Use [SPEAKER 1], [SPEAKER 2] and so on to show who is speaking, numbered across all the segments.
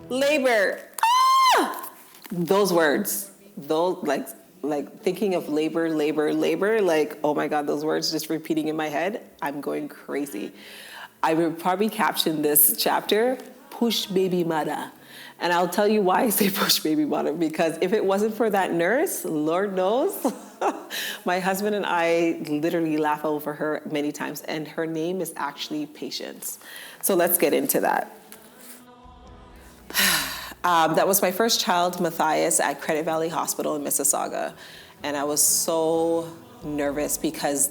[SPEAKER 1] Labor. Ah! Those words, those like thinking of labor, like, oh my God, those words just repeating in my head, I'm going crazy. I would probably caption this chapter, push baby MODDAH. And I'll tell you why I say push baby MODDAH, because if it wasn't for that nurse, Lord knows, my husband and I literally laugh over her many times, and her name is actually Patience. So let's get into that. That was my first child, Matthias, at Credit Valley Hospital in Mississauga. And I was so nervous because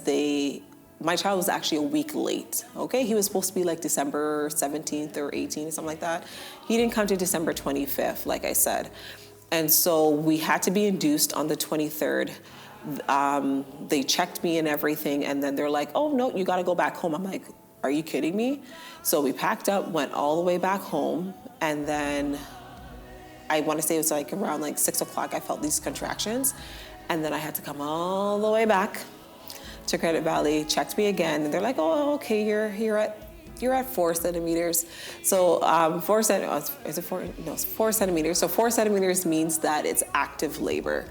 [SPEAKER 1] my child was actually a week late, okay? He was supposed to be like December 17th or 18th, something like that. He didn't come to December 25th, like I said. And so we had to be induced on the 23rd. They checked me and everything, and then they're like, oh, no, you gotta go back home. I'm like, are you kidding me? So we packed up, went all the way back home, and then I want to say it was like around like 6 o'clock, I felt these contractions. And then I had to come all the way back to Credit Valley, checked me again. And they're like, oh, okay, you're at 4 centimeters. So 4 centimeters. So 4 centimeters means that it's active labor.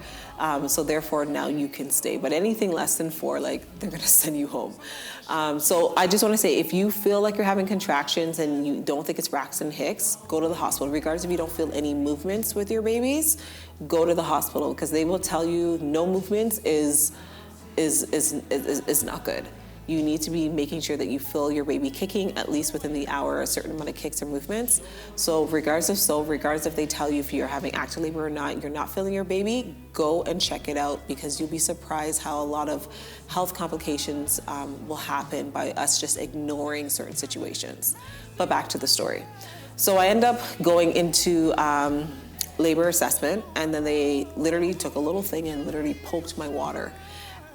[SPEAKER 1] So therefore now you can stay. But anything less than 4, like they're gonna send you home. So I just wanna say, if you feel like you're having contractions and you don't think it's Braxton Hicks, go to the hospital. Regardless if you don't feel any movements with your babies, go to the hospital, because they will tell you no movements is not good. You need to be making sure that you feel your baby kicking at least within the hour, a certain amount of kicks or movements. So regardless if they tell you if you're having active labor or not, you're not feeling your baby, go and check it out, because you'll be surprised how a lot of health complications will happen by us just ignoring certain situations. But back to the story. So I end up going into labor assessment, and then they literally took a little thing and literally poked my water.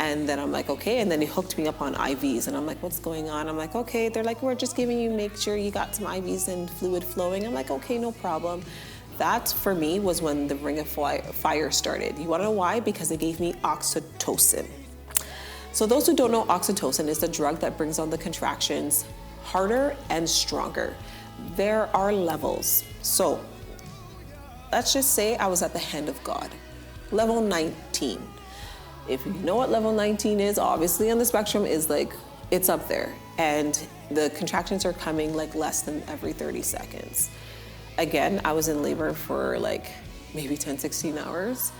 [SPEAKER 1] And then I'm like, okay, and then they hooked me up on IVs, and I'm like, what's going on? I'm like, okay, they're like, we're just giving you, make sure you got some IVs and fluid flowing. I'm like, okay, no problem. That, for me, was when the ring of fire started. You wanna know why? Because they gave me oxytocin. So those who don't know, oxytocin is the drug that brings on the contractions harder and stronger. There are levels. So let's just say I was at the hand of God, level 19. If you know what level 19 is, obviously on the spectrum is like, it's up there. And the contractions are coming like less than every 30 seconds. Again, I was in labor for like maybe 10, 16 hours.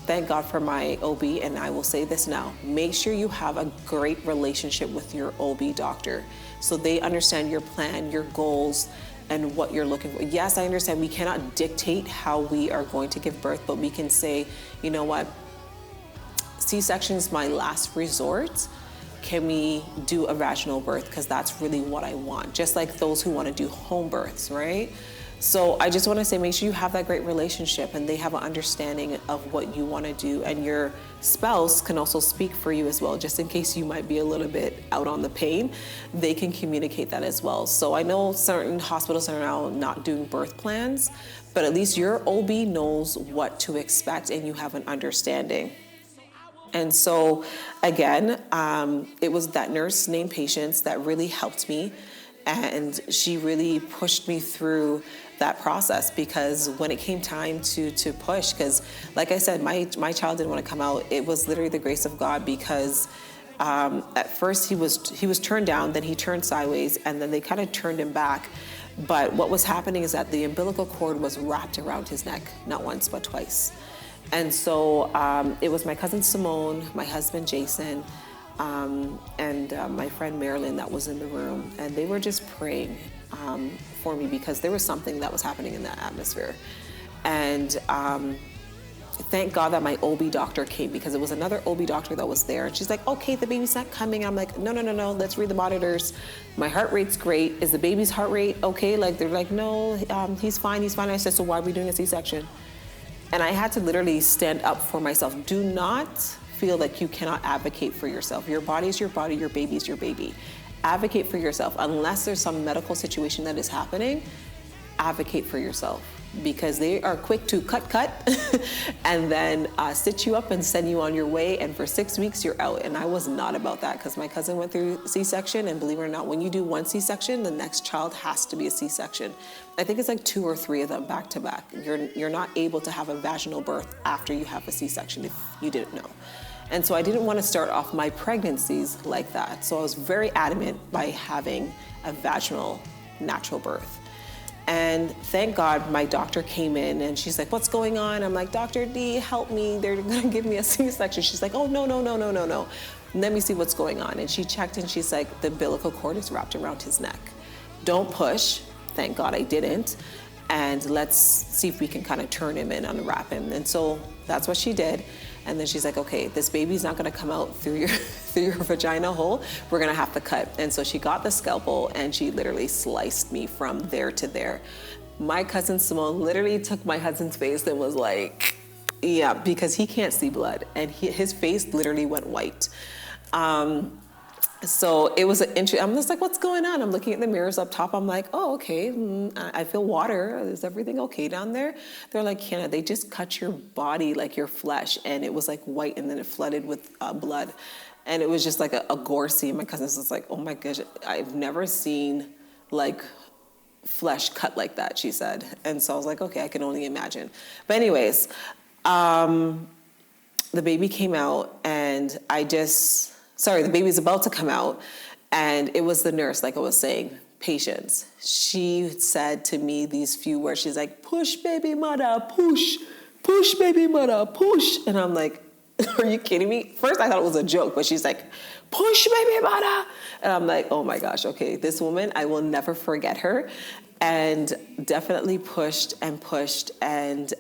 [SPEAKER 1] Thank God for my OB, and I will say this now, make sure you have a great relationship with your OB doctor so they understand your plan, your goals, and what you're looking for. Yes, I understand we cannot dictate how we are going to give birth, but we can say, you know what, C-section is my last resort. Can we do a vaginal birth? Because that's really what I want. Just like those who want to do home births, right? So I just want to say, make sure you have that great relationship and they have an understanding of what you want to do. And your spouse can also speak for you as well, just in case you might be a little bit out on the pain. They can communicate that as well. So I know certain hospitals are now not doing birth plans, but at least your OB knows what to expect and you have an understanding. And so, again, it was that nurse named Patience that really helped me. And she really pushed me through that process, because when it came time to push, because like I said, my child didn't want to come out. It was literally the grace of God, because at first he was turned down, then he turned sideways, and then they kind of turned him back. But what was happening is that the umbilical cord was wrapped around his neck, not once, but twice. And so it was my cousin Simone, my husband Jason, and my friend Marilyn that was in the room. And they were just praying for me, because there was something that was happening in that atmosphere. And thank God that my OB doctor came, because it was another OB doctor that was there. And she's like, okay, the baby's not coming. I'm like, no, let's read the monitors. My heart rate's great. Is the baby's heart rate okay? Like, they're like, no, he's fine. I said, so why are we doing a C-section? And I had to literally stand up for myself. Do not feel like you cannot advocate for yourself. Your body is your body, your baby is your baby. Advocate for yourself. Unless there's some medical situation that is happening, advocate for yourself, because they are quick to cut and then stitch you up and send you on your way, and for 6 weeks you're out. And I was not about that, because my cousin went through C-section, and believe it or not, when you do one C-section, the next child has to be a C-section. I think it's like 2 or 3 of them back to back. You're not able to have a vaginal birth after you have a C-section, if you didn't know. And so I didn't want to start off my pregnancies like that. So I was very adamant by having a vaginal natural birth. And thank God my doctor came in and she's like, what's going on? I'm like, Dr. D, help me. They're gonna give me a C-section. She's like, oh, no. Let me see what's going on. And she checked and she's like, the umbilical cord is wrapped around his neck. Don't push. Thank God I didn't. And let's see if we can kind of turn him and unwrap him. And so that's what she did. And then she's like, okay, this baby's not gonna come out through your vagina hole. We're gonna have to cut. And so she got the scalpel and she literally sliced me from there to there. My cousin Simone literally took my husband's face and was like, yeah, because he can't see blood. And his face literally went white. So it was I'm just like, what's going on? I'm looking at the mirrors up top. I'm like, oh, okay. I feel water. Is everything okay down there? They're like, Hannah, they just cut your body, like your flesh. And it was like white, and then it flooded with blood. And it was just like a gore scene. My cousin's just like, oh my gosh, I've never seen like flesh cut like that, she said. And so I was like, okay, I can only imagine. But anyways, the baby came out, and the baby's about to come out, and it was the nurse, like I was saying, patience. She said to me these few words. She's like, push, baby mother, push baby mother, push. And I'm like, are you kidding me? First I thought it was a joke, but she's like, push, baby mother. And I'm like, oh my gosh, okay, this woman, I will never forget her. And definitely pushed. And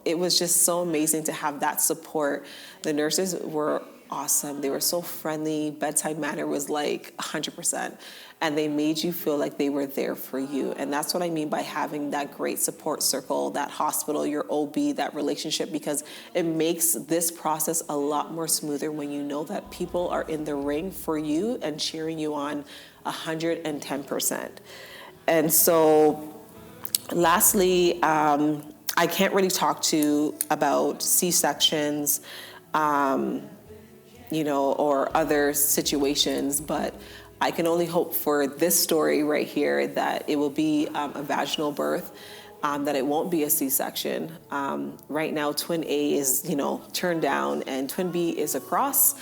[SPEAKER 1] it was just so amazing to have that support. The nurses were awesome. They were so friendly. Bedside manner was like 100%. And they made you feel like they were there for you. And that's what I mean by having that great support circle, that hospital, your OB, that relationship, because it makes this process a lot more smoother when you know that people are in the ring for you and cheering you on 110%. And so lastly, I can't really talk about C-sections, or other situations, but I can only hope for this story right here that it will be a vaginal birth, that it won't be a C-section. Right now, twin A is, turned down, and twin B is across.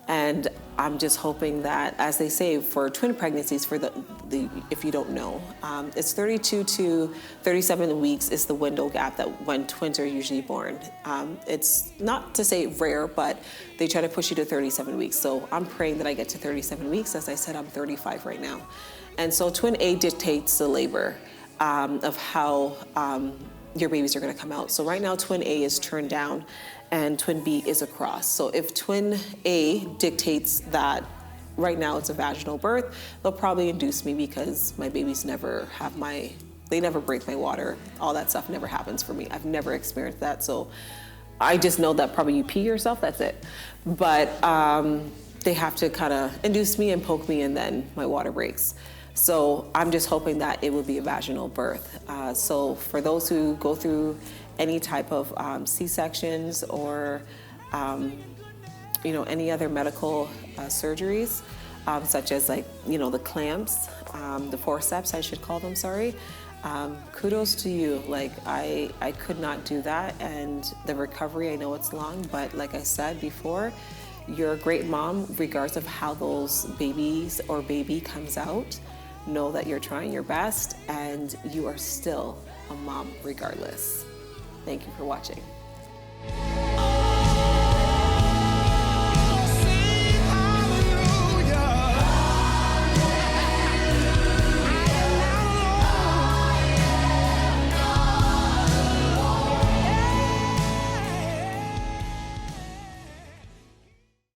[SPEAKER 1] And I'm just hoping that, as they say, for twin pregnancies, for the if you don't know, it's 32 to 37 weeks is the window gap that when twins are usually born. It's not to say rare, but they try to push you to 37 weeks. So I'm praying that I get to 37 weeks. As I said, I'm 35 right now. And so twin A dictates the labor of how your babies are gonna come out. So right now, twin A is turned down, and twin B is across. So if twin A dictates that right now it's a vaginal birth, they'll probably induce me, because my babies never break my water. All that stuff never happens for me. I've never experienced that. So I just know that probably you pee yourself, that's it. But they have to kind of induce me and poke me, and then my water breaks. So I'm just hoping that it will be a vaginal birth. So for those who go through any type of C-sections or any other medical surgeries, such as the clamps, the forceps, I should call them, sorry. Kudos to you. I could not do that, and the recovery, I know it's long, but like I said before, you're a great mom regardless of how those babies or baby comes out. Know that you're trying your best, and you are still a mom regardless. Thank you for watching.